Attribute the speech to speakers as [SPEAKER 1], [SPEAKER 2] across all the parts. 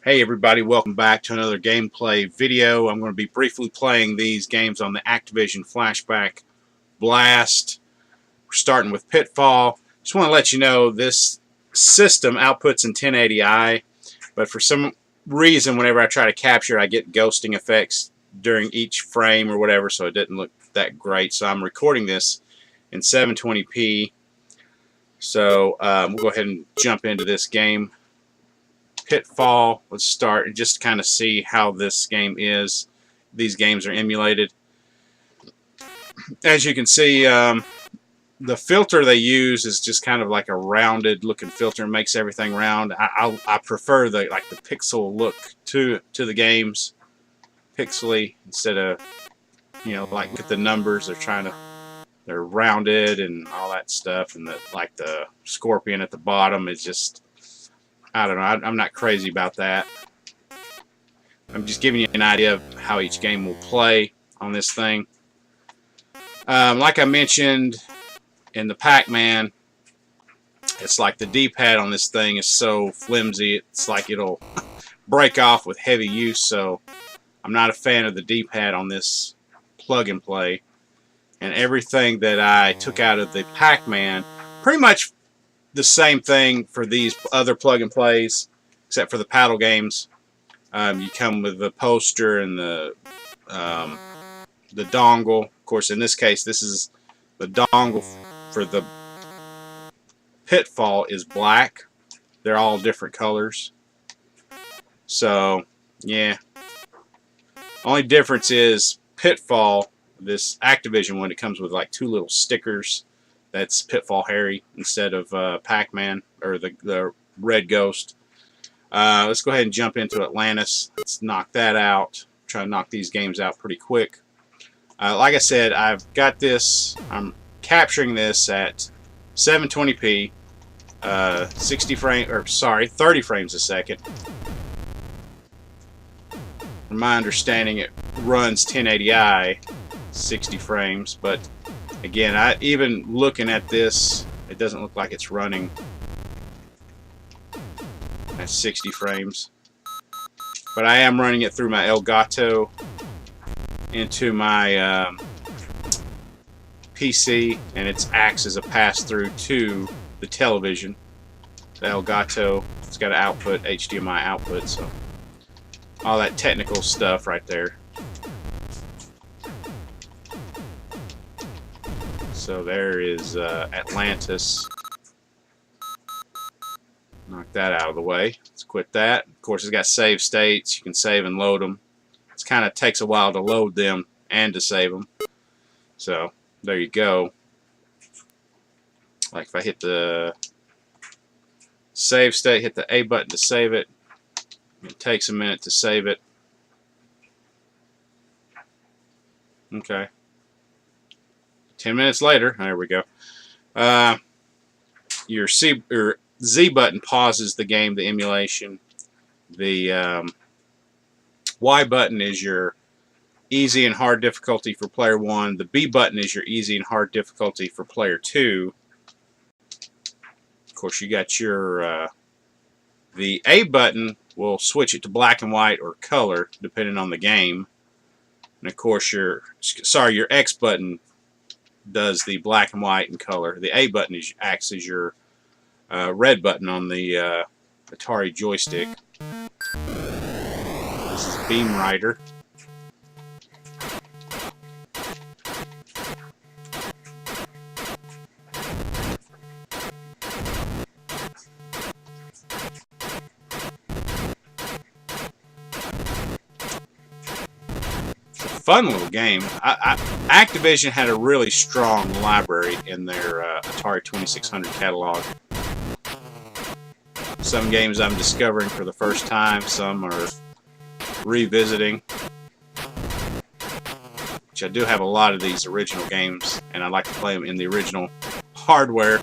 [SPEAKER 1] Hey everybody, welcome back to another gameplay video. I'm going to be briefly playing these games on the Activision Flashback Blast. We're starting with Pitfall. Just want to let you know this system outputs in 1080i, but for some reason whenever I try to capture I get ghosting effects during each frame or whatever, so it didn't look that great. So I'm recording this in 720p. So we'll go ahead and jump into this game. Pitfall. Let's start and just kind of see how this game is. These games are emulated. As you can see, the filter they use is just kind of like a rounded looking filter. It makes everything round. I prefer the pixel look to the games, pixely, instead of like at the numbers. They're rounded and all that stuff, and the scorpion at the bottom is just, I don't know. I'm not crazy about that. I'm just giving you an idea of how each game will play on this thing. Like I mentioned in the Pac-Man, it's like the D-pad on this thing is so flimsy. It's like it'll break off with heavy use. So I'm not a fan of the D-pad on this plug-and-play. And everything that I took out of the Pac-Man, pretty much the same thing for these other plug-and-plays, except for the paddle games. You come with the poster and the dongle. Of course, in this case, this is the dongle for the Pitfall is black. They're all different colors. So, yeah. Only difference is Pitfall, this Activision one, it comes with like two little stickers. That's Pitfall Harry instead of Pac-Man or the Red Ghost. Let's go ahead and jump into Atlantis. Let's knock that out. Try to knock these games out pretty quick. Like I said, I've got this. I'm capturing this at 720p, 30 frames a second. From my understanding, it runs 1080i, 60 frames, but again, even looking at this, it doesn't look like it's running at 60 frames. But I am running it through my Elgato into my PC, and it acts as a pass-through to the television. The Elgato, it's got an output, HDMI output, so all that technical stuff right there. So there is Atlantis. Knock that out of the way. Let's quit that. Of course, it's got save states. You can save and load them. It kind of takes a while to load them and to save them. So there you go. Like if I hit the save state, hit the A button to save it. It takes a minute to save it. Okay. 10 minutes later, there we go. Your Z button pauses the game, the emulation. The Y button is your easy and hard difficulty for player 1. The B button is your easy and hard difficulty for player 2. Of course, you got your the A button will switch it to black and white or color depending on the game. And of course, your X button does the black and white and color. The A button acts as your red button on the Atari joystick. This is Beam Rider. Fun little game. Activision had a really strong library in their Atari 2600 catalog. Some games I'm discovering for the first time, some are revisiting. Which I do have a lot of these original games, and I like to play them in the original hardware.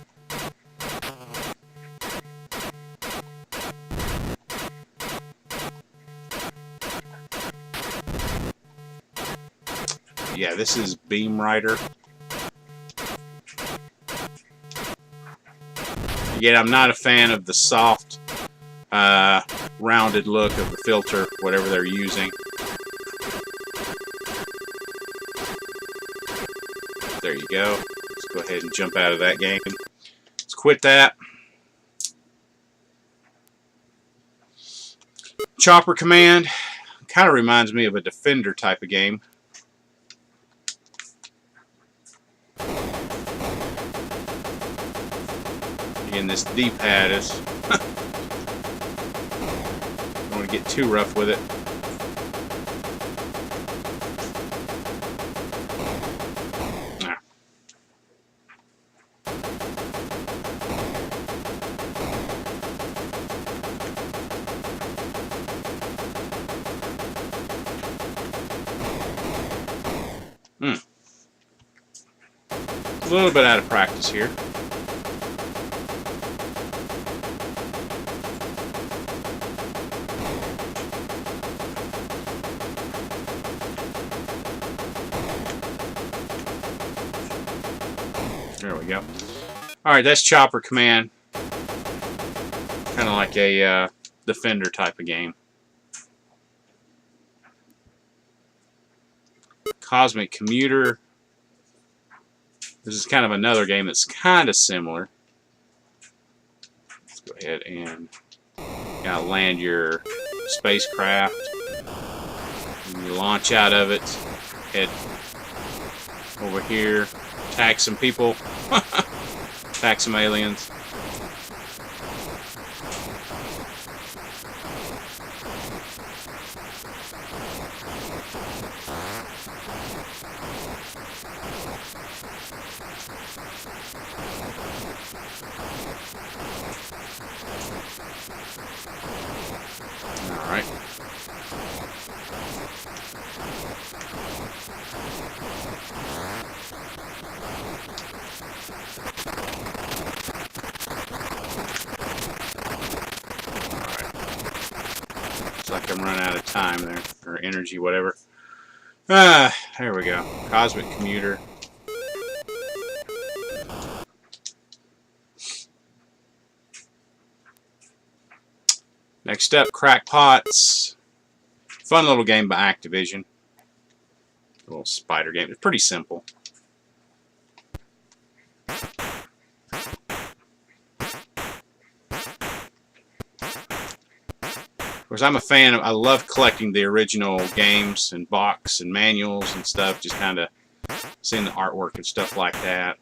[SPEAKER 1] Yeah, this is Beam Rider. Again, I'm not a fan of the soft rounded look of the filter, whatever they're using. There you go. Let's go ahead and jump out of that game. Let's quit that. Chopper Command kind of reminds me of a Defender type of game. Again, this D-pad is don't want to get too rough with it. A little bit out of practice here. There we go. Alright, that's Chopper Command. Kind of like a Defender type of game. Cosmic Commuter. This is kind of another game that's kind of similar. Let's go ahead and land your spacecraft. And you launch out of it. Head over here. Attack some people. Attack some aliens. Alright. Looks like I'm running out of time there, or energy, whatever. There we go. Cosmic Commuter. Next up, Crackpots. Fun little game by Activision. A little spider game. It's pretty simple. Of course, I'm a fan of, I love collecting the original games and box and manuals and stuff, just kind of seeing the artwork and stuff like that.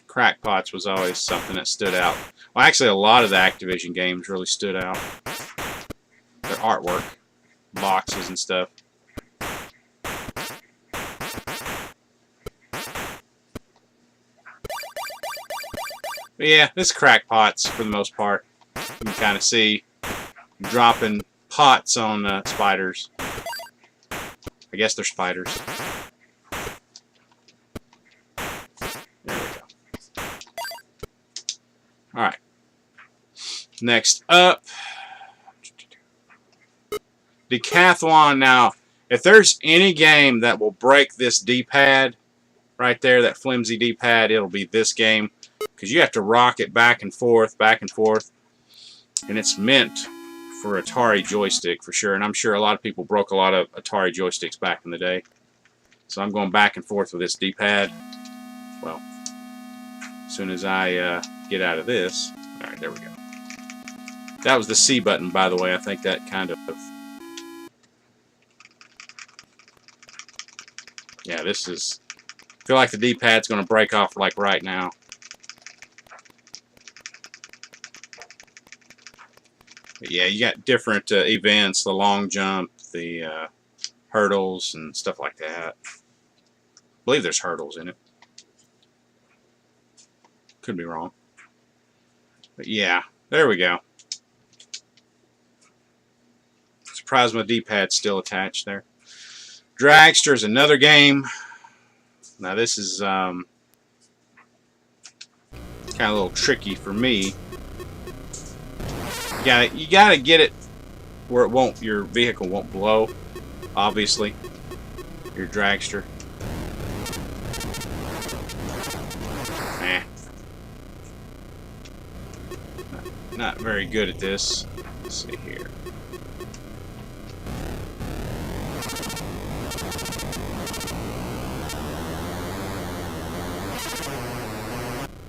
[SPEAKER 1] Crackpots was always something that stood out. Well, actually, a lot of the Activision games really stood out. Their artwork, boxes and stuff. But yeah, this is Crackpots for the most part. You can kind of see dropping pots on spiders. I guess they're spiders. There we go. Alright. Next up, Decathlon. Now, if there's any game that will break this D-pad right there, that flimsy D-pad, it'll be this game. Because you have to rock it back and forth, and it's meant for Atari joystick for sure. And I'm sure a lot of people broke a lot of Atari joysticks back in the day. So I'm going back and forth with this D-pad. Well, as soon as I get out of this. Alright, there we go. That was the C button, by the way. I think that kind of... Yeah, this is... I feel like the D-pad's going to break off like right now. But yeah, you got different events, the long jump, the hurdles, and stuff like that. I believe there's hurdles in it. Could be wrong. But yeah, there we go. Surprised my D-pad's still attached there. Dragster is another game. Now this is kind of a little tricky for me. You gotta get it where it won't, your vehicle won't blow. Obviously, your dragster. not very good at this. Let's see here.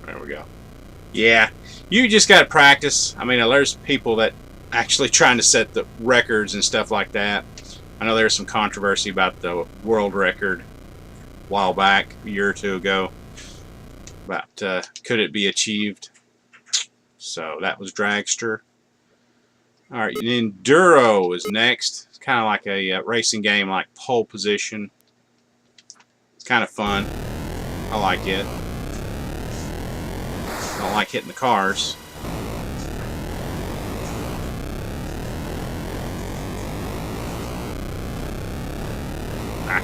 [SPEAKER 1] There we go. Yeah, you just got to practice. I mean, there's people that actually trying to set the records and stuff like that. I know there's some controversy about the world record a while back, a year or two ago, about could it be achieved. So that was Dragster. Alright, Enduro is next. It's kind of like a racing game like Pole Position. It's kind of fun. I like it. Don't like hitting the cars. Ah.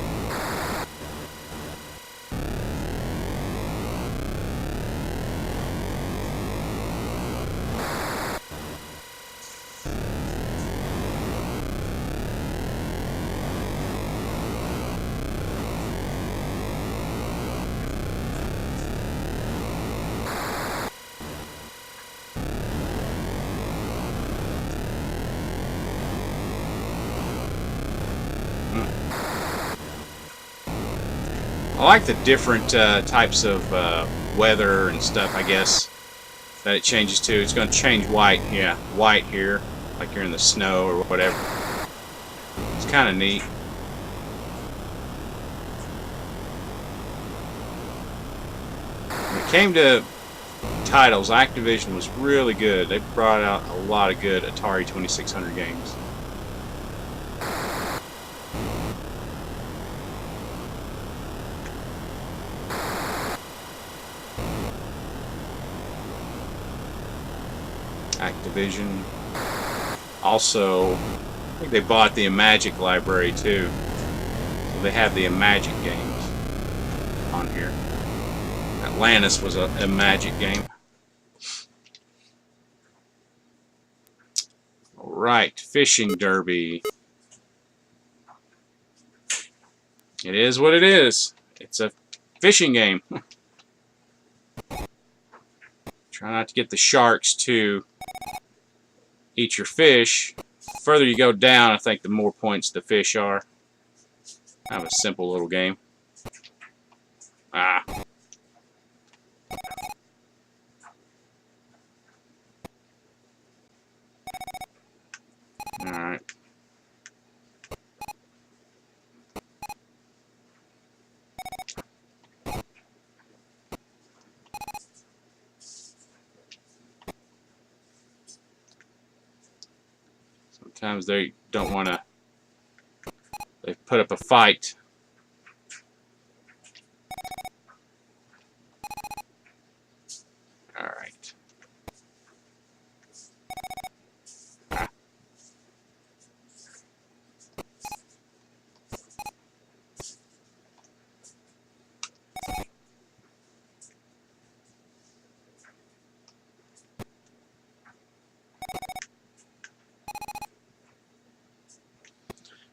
[SPEAKER 1] I like the different types of weather and stuff, I guess, that it changes to. It's going to change white, yeah, white here, like you're in the snow or whatever. It's kind of neat. When it came to titles, Activision was really good. They brought out a lot of good Atari 2600 games. Activision. Also, I think they bought the Imagic library too. So they have the Imagic games on here. Atlantis was a Imagic game. Alright, Fishing Derby. It is what it is. It's a fishing game. Try not to get the sharks to eat your fish. The further you go down, I think the more points the fish are. Kind of a simple little game. Ah. Alright. Sometimes they don't want to. They put up a fight. All right. Ah.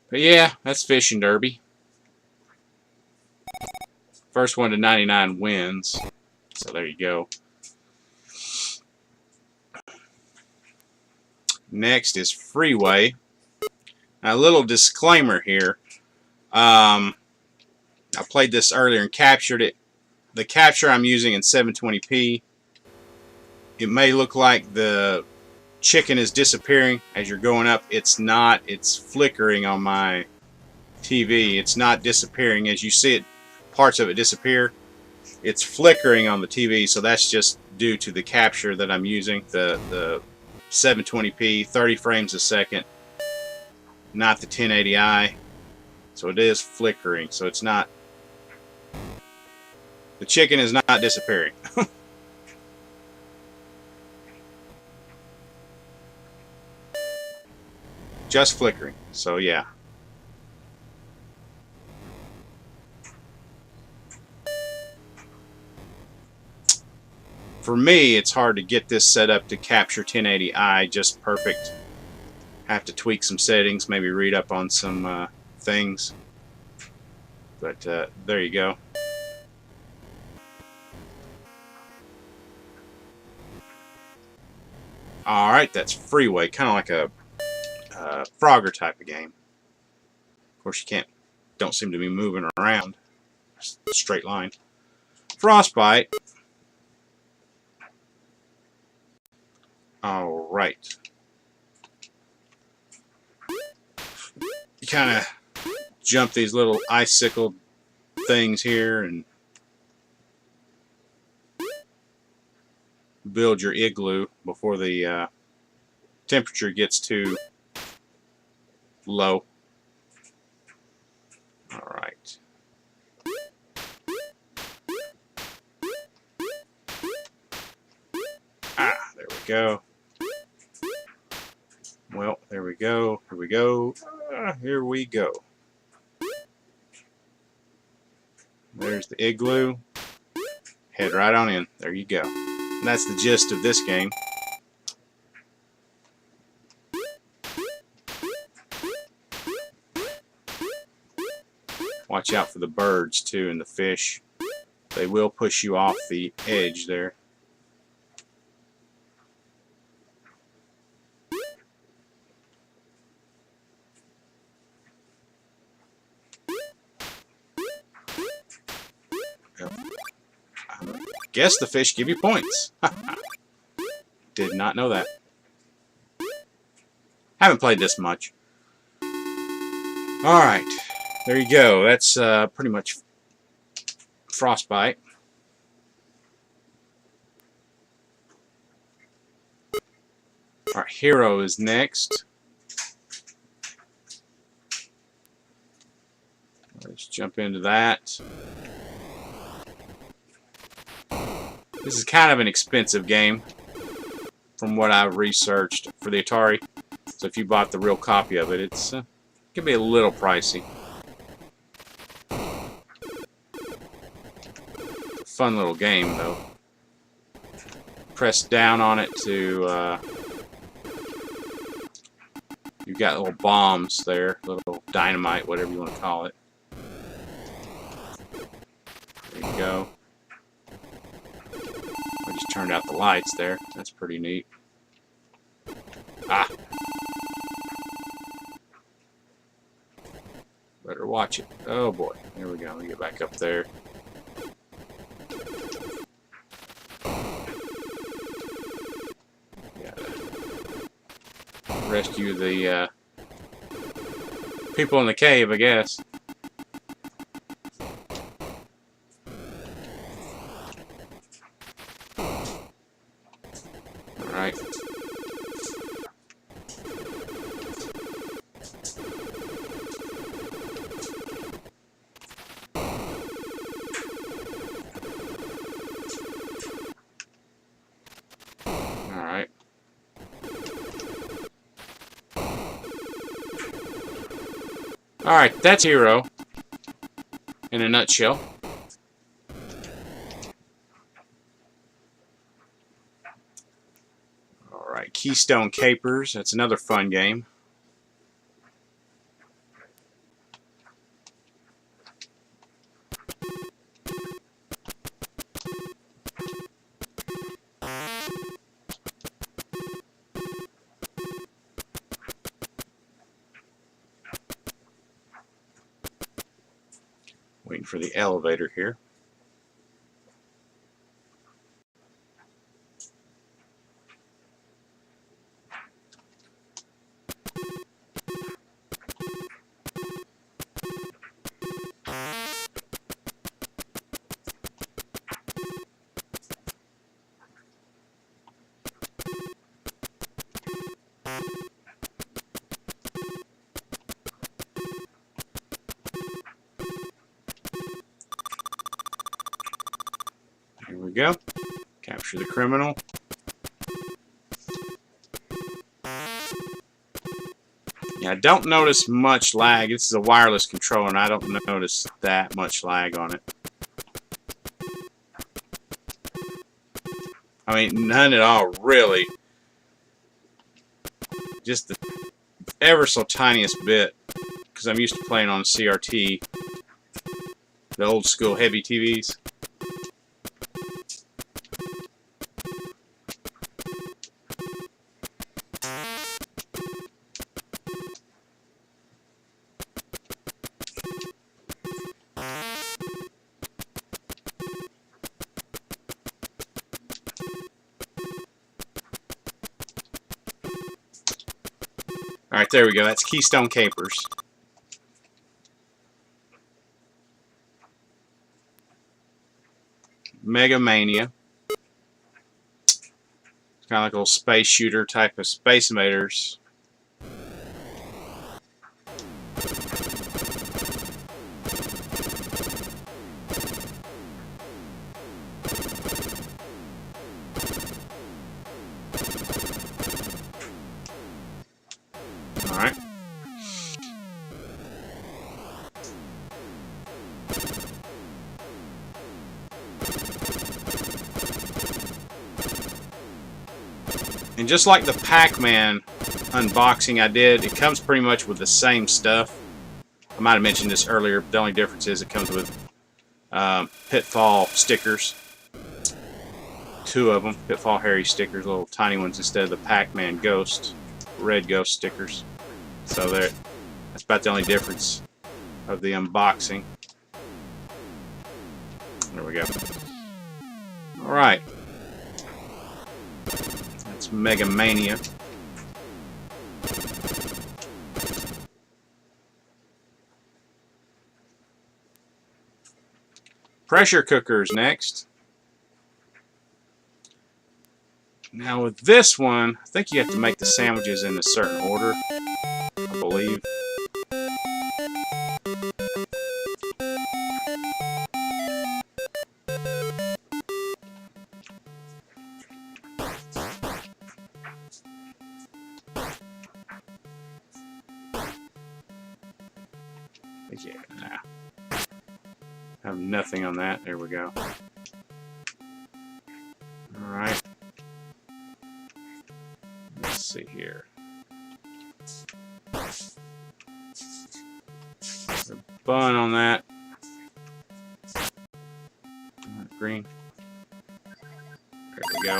[SPEAKER 1] But yeah, that's Fishing Derby. First one to 99 wins. So there you go. Next is Freeway. Now, a little disclaimer here. I played this earlier and captured it. The capture I'm using in 720p. It may look like the chicken is disappearing as you're going up. It's not. It's flickering on my TV. It's not disappearing as you see it. Parts of it disappear. It's flickering on the TV, so that's just due to the capture that I'm using. The 720p, 30 frames a second, not the 1080i. So it is flickering. So it's not. The chicken is not disappearing. Just flickering. So yeah. For me, it's hard to get this set up to capture 1080i just perfect. Have to tweak some settings, maybe read up on some things. But there you go. Alright, that's Freeway. Kind of like a Frogger type of game. Of course, you don't seem to be moving around. Just a straight line. Frostbite. Alright. You kind of jump these little icicle things here and build your igloo before the temperature gets too low. Alright. There we go. Well, there we go. Here we go. Here we go. There's the igloo. Head right on in. There you go. And that's the gist of this game. Watch out for the birds too and the fish. They will push you off the edge there. I guess the fish give you points. Did not know that. Haven't played this much. Alright. There you go. That's pretty much Frostbite. Alright, Hero is next. Let's jump into that. This is kind of an expensive game from what I've researched for the Atari. So if you bought the real copy of it, it can be a little pricey. Fun little game though. Press down on it to you've got little bombs there, little dynamite, whatever you want to call it. There you go. I just turned out the lights there. That's pretty neat. Better watch it. Oh boy. There we go. Let me get back up there. Rescue the people in the cave, I guess. Alright. Alright. Alright, that's Hero in a nutshell. Alright, Keystone Capers, that's another fun game. Waiting for the elevator here. Here we go. Capture the criminal. Yeah, I don't notice much lag. This is a wireless controller, and I don't notice that much lag on it. I mean, none at all, really. Just the ever so tiniest bit, because I'm used to playing on CRT, the old school heavy TVs. Alright, there we go. That's Keystone Capers. Mega Mania. It's kind of like a little space shooter type of Space Invaders. Alright. And just like the Pac-Man unboxing I did, it comes pretty much with the same stuff. I might have mentioned this earlier, but the only difference is it comes with Pitfall stickers. 2 of them, Pitfall Harry stickers, little tiny ones instead of the Pac-Man Ghost, red Ghost stickers. So there, that's about the only difference of the unboxing. There we go. Alright. That's Mega Mania. Pressure cookers next. Now with this one, I think you have to make the sandwiches in a certain order, I believe. Yeah, nah. I have nothing on that. There we go. Alright. Let's see here. The bun on that. Green. There we go.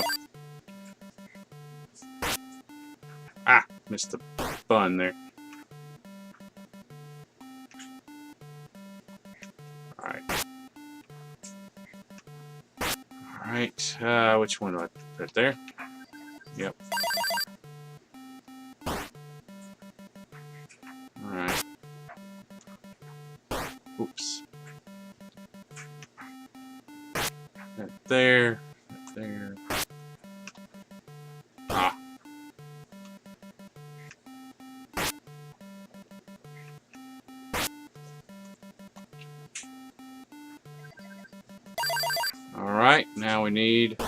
[SPEAKER 1] Ah, missed the bun there. Alright, which one do I put there? Yep. Alright. Oops. That there. That there. Ah. Alright, now we need...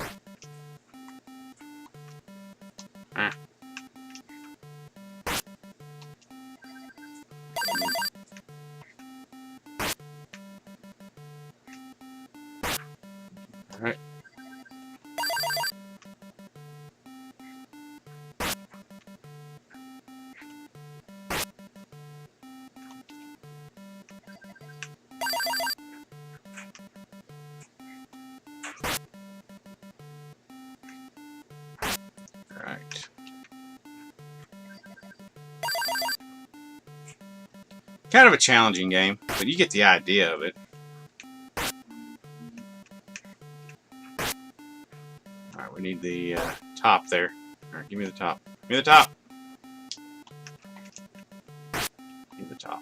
[SPEAKER 1] Alright. Right. Kind of a challenging game, but you get the idea of it. Alright, we need the top there. Alright, give me the top. Give me the top! Give me the top.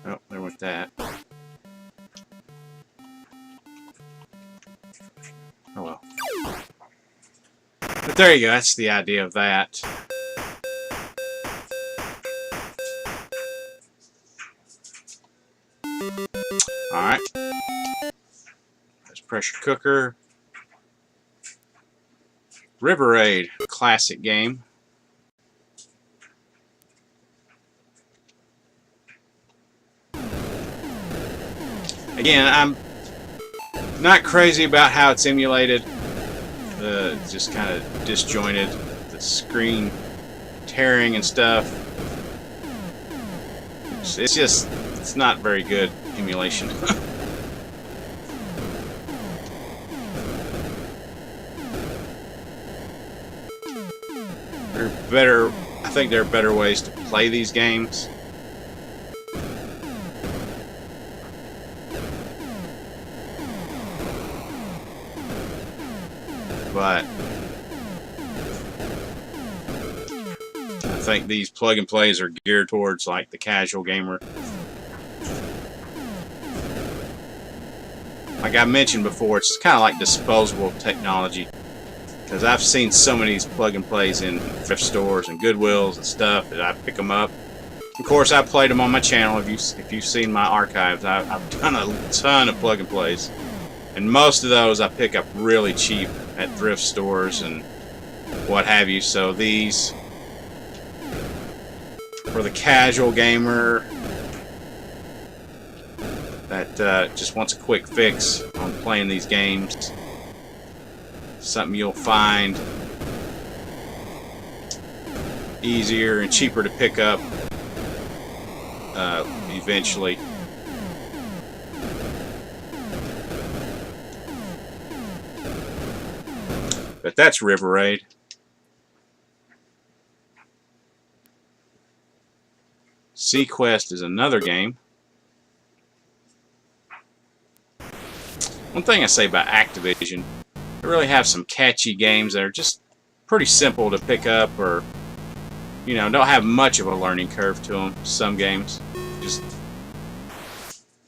[SPEAKER 1] Oh, there went that. Oh well. But there you go, that's the idea of that. Alright. There's pressure cooker. River Raid, classic game. Again, I'm not crazy about how it's emulated. It's just kind of disjointed. The screen tearing and stuff. It's just, it's not very good emulation. I think there are better ways to play these games. But think these plug and plays are geared towards like the casual gamer. Like I mentioned before, it's kind of like disposable technology. Because I've seen some of these plug and plays in thrift stores and Goodwills and stuff that I pick them up. Of course, I played them on my channel. If you've seen my archives, I've done a ton of plug and plays, and most of those I pick up really cheap at thrift stores and what have you. So these, for the casual gamer that just wants a quick fix on playing these games, something you'll find easier and cheaper to pick up eventually. But that's River Raid. Seaquest is another game. One thing I say about Activision, they really have some catchy games that are just pretty simple to pick up, or you know, don't have much of a learning curve to them. Some games just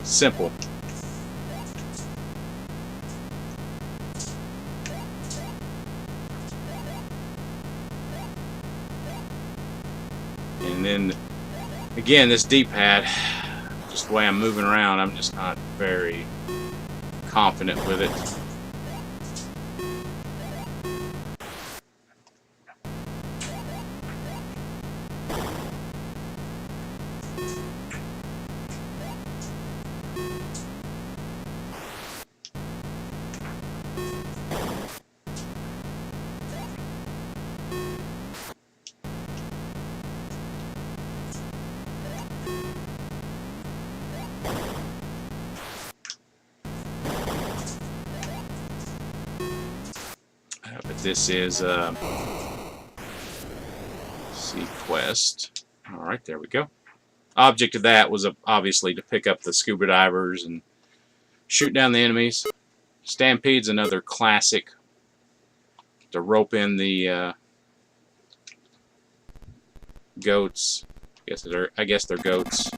[SPEAKER 1] simple. And then again, this D-pad, just the way I'm moving around, I'm just not very confident with it. But this is Seaquest. Alright, there we go. Object of that was obviously to pick up the scuba divers and shoot down the enemies. Stampede's another classic. To rope in the goats. I guess they're goats.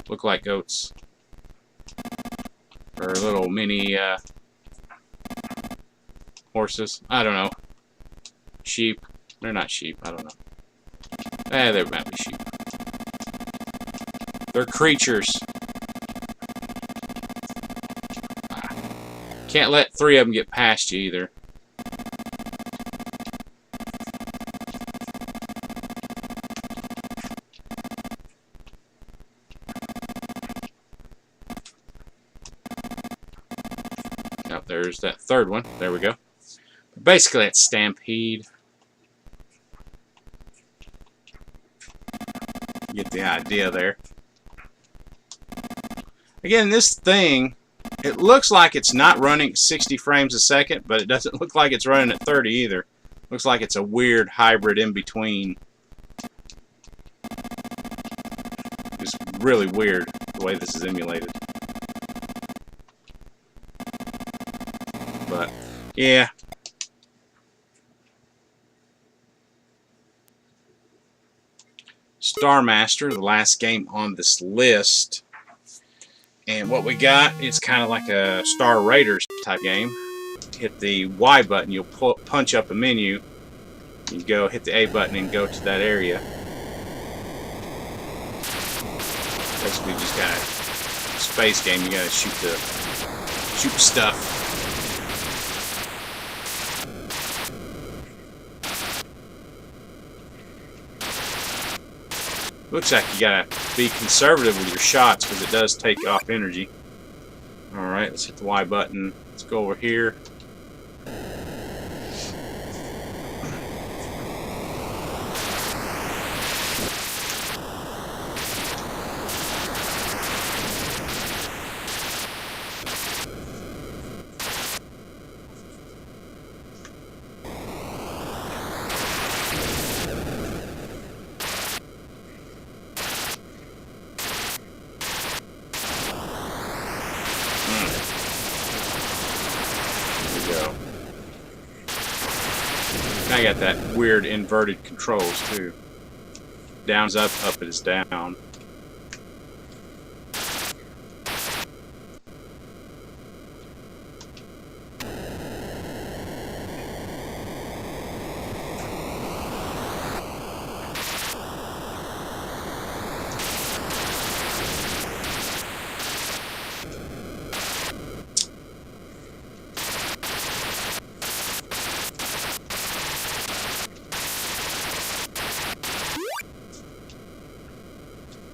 [SPEAKER 1] Look like goats. Or little mini horses. I don't know. Sheep. They're not sheep. I don't know. They might be sheep. They're creatures. Can't let 3 of them get past you either. Now there's that third one. There we go. Basically, it's Stampede. Get the idea there. Again, this thing, it looks like it's not running 60 frames a second, but it doesn't look like it's running at 30 either. Looks like it's a weird hybrid in between. It's really weird the way this is emulated. But, yeah. Starmaster, the last game on this list. And what we got is kind of like a Star Raiders type game. Hit the Y button, you'll punch up a menu. You go hit the A button and go to that area. Basically just got a space game, you gotta shoot stuff. Looks like you gotta be conservative with your shots because it does take off energy. Alright, let's hit the Y button. Let's go over here. I got that weird inverted controls too. Down's up, up is down.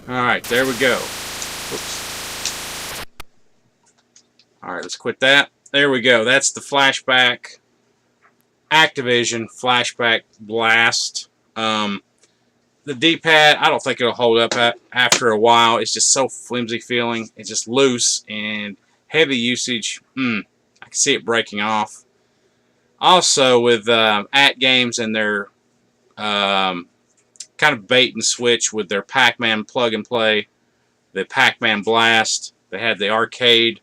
[SPEAKER 1] Alright, there we go. Oops. Alright, let's quit that. There we go. That's the Flashback Activision Flashback Blast. The D-pad, I don't think it'll hold up after a while. It's just so flimsy feeling. It's just loose and heavy usage. I can see it breaking off. Also, with ATGames and their kind of bait and switch with their Pac-Man plug and play, the Pac-Man Blast. They had the arcade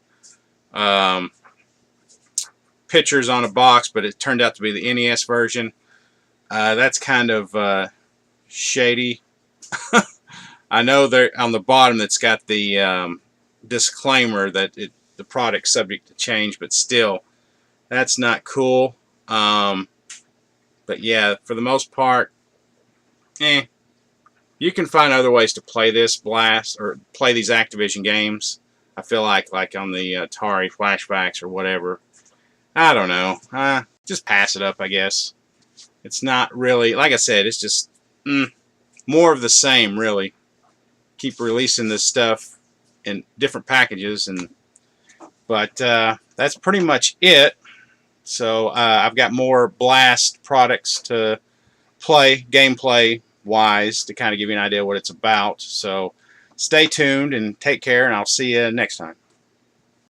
[SPEAKER 1] pictures on a box, but it turned out to be the NES version. That's kind of shady. I know there on the bottom it's got the disclaimer that the product's subject to change, but still, that's not cool. But yeah, for the most part, you can find other ways to play this Blast or play these Activision games. I feel like on the Atari Flashbacks or whatever. I don't know. Just pass it up, I guess. It's not really, like I said, it's just more of the same, really. Keep releasing this stuff in different packages, but that's pretty much it. So I've got more Blast products to play, gameplay-wise, to kind of give you an idea what it's about. So stay tuned and take care, and I'll see you next time.